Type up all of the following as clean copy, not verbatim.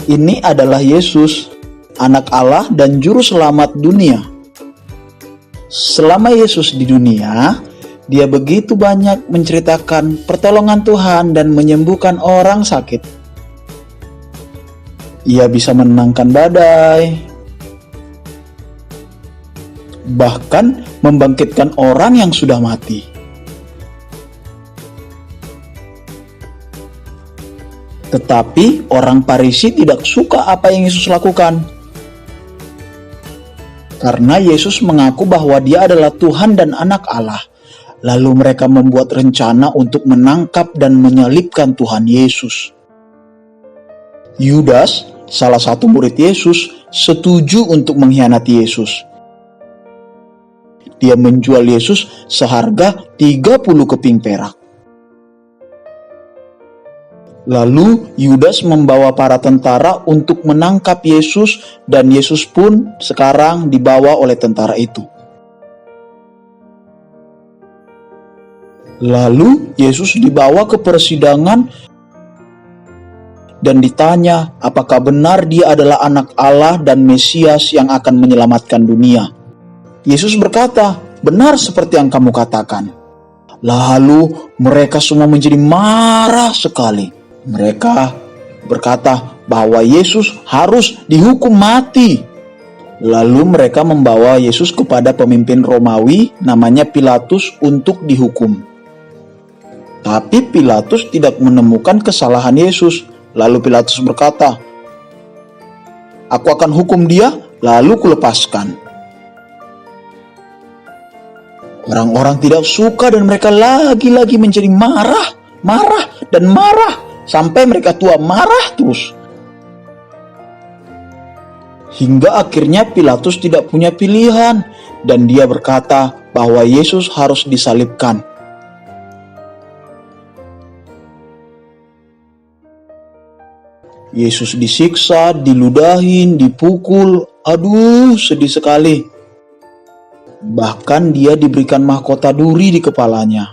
Ini adalah Yesus, Anak Allah dan Juru Selamat dunia. Selama Yesus di dunia, Dia begitu banyak menceritakan pertolongan Tuhan dan menyembuhkan orang sakit. Ia bisa menenangkan badai, bahkan membangkitkan orang yang sudah mati. Tetapi orang Farisi tidak suka apa yang Yesus lakukan. Karena Yesus mengaku bahwa Dia adalah Tuhan dan Anak Allah. Lalu mereka membuat rencana untuk menangkap dan menyalibkan Tuhan Yesus. Yudas, salah satu murid Yesus, setuju untuk mengkhianati Yesus. Dia menjual Yesus seharga 30 keping perak. Lalu Yudas membawa para tentara untuk menangkap Yesus, dan Yesus pun sekarang dibawa oleh tentara itu. Lalu Yesus dibawa ke persidangan dan ditanya apakah benar Dia adalah Anak Allah dan Mesias yang akan menyelamatkan dunia. Yesus berkata, "Benar seperti yang kamu katakan." Lalu mereka semua menjadi marah sekali. Mereka berkata bahwa Yesus harus dihukum mati. Lalu mereka membawa Yesus kepada pemimpin Romawi namanya Pilatus untuk dihukum. Tapi Pilatus tidak menemukan kesalahan Yesus. Lalu Pilatus berkata, "Aku akan hukum dia, lalu kulepaskan." Orang-orang tidak suka dan mereka lagi-lagi menjadi marah sampai mereka tua marah terus. Hingga akhirnya Pilatus tidak punya pilihan dan dia berkata bahwa Yesus harus disalibkan. Yesus disiksa, diludahin, dipukul. Aduh, sedih sekali. Bahkan Dia diberikan mahkota duri di kepalanya.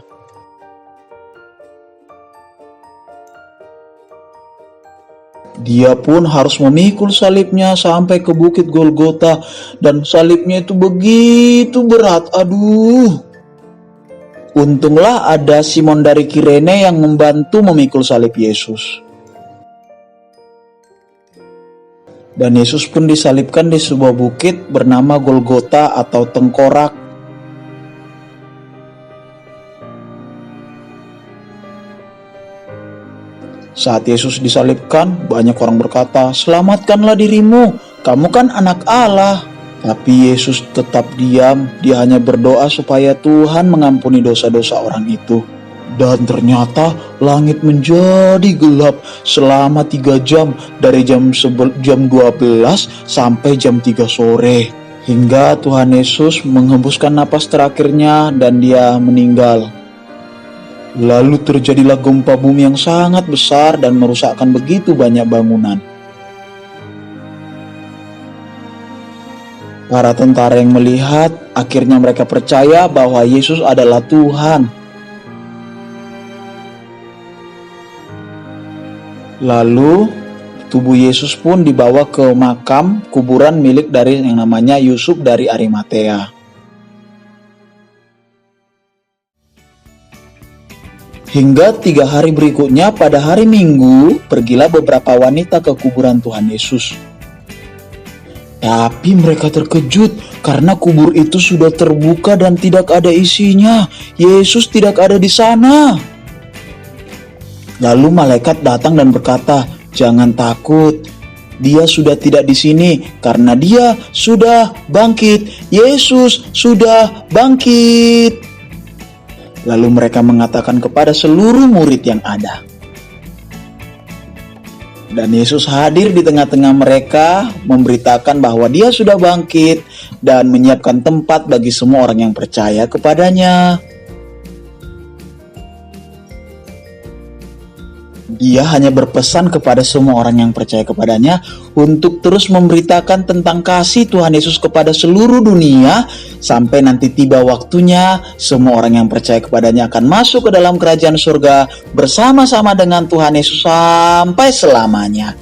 Dia pun harus memikul salibnya sampai ke bukit Golgota, dan salibnya itu begitu berat. Aduh. Untunglah ada Simon dari Kirene yang membantu memikul salib Yesus. Dan Yesus pun disalibkan di sebuah bukit bernama Golgota atau Tengkorak. Saat Yesus disalibkan, banyak orang berkata, "Selamatkanlah dirimu, kamu kan Anak Allah." Tapi Yesus tetap diam, Dia hanya berdoa supaya Tuhan mengampuni dosa-dosa orang itu. Dan ternyata langit menjadi gelap selama 3 jam, dari jam 12 sampai jam 3 sore. Hingga Tuhan Yesus menghembuskan napas terakhirnya dan Dia meninggal. Lalu terjadilah gempa bumi yang sangat besar dan merusakkan begitu banyak bangunan. Para tentara yang melihat, akhirnya mereka percaya bahwa Yesus adalah Tuhan. Lalu tubuh Yesus pun dibawa ke makam kuburan milik dari yang namanya Yusuf dari Arimatea. Hingga 3 hari berikutnya, pada hari Minggu, pergilah beberapa wanita ke kuburan Tuhan Yesus. Tapi mereka terkejut karena kubur itu sudah terbuka dan tidak ada isinya. Yesus tidak ada di sana. Lalu malaikat datang dan berkata, "Jangan takut, Dia sudah tidak di sini karena Dia sudah bangkit. Yesus sudah bangkit." Lalu mereka mengatakan kepada seluruh murid yang ada. Dan Yesus hadir di tengah-tengah mereka, memberitakan bahwa Dia sudah bangkit dan menyiapkan tempat bagi semua orang yang percaya kepadanya. Ia hanya berpesan kepada semua orang yang percaya kepadanya untuk terus memberitakan tentang kasih Tuhan Yesus kepada seluruh dunia, sampai nanti tiba waktunya semua orang yang percaya kepadanya akan masuk ke dalam kerajaan surga bersama-sama dengan Tuhan Yesus sampai selamanya.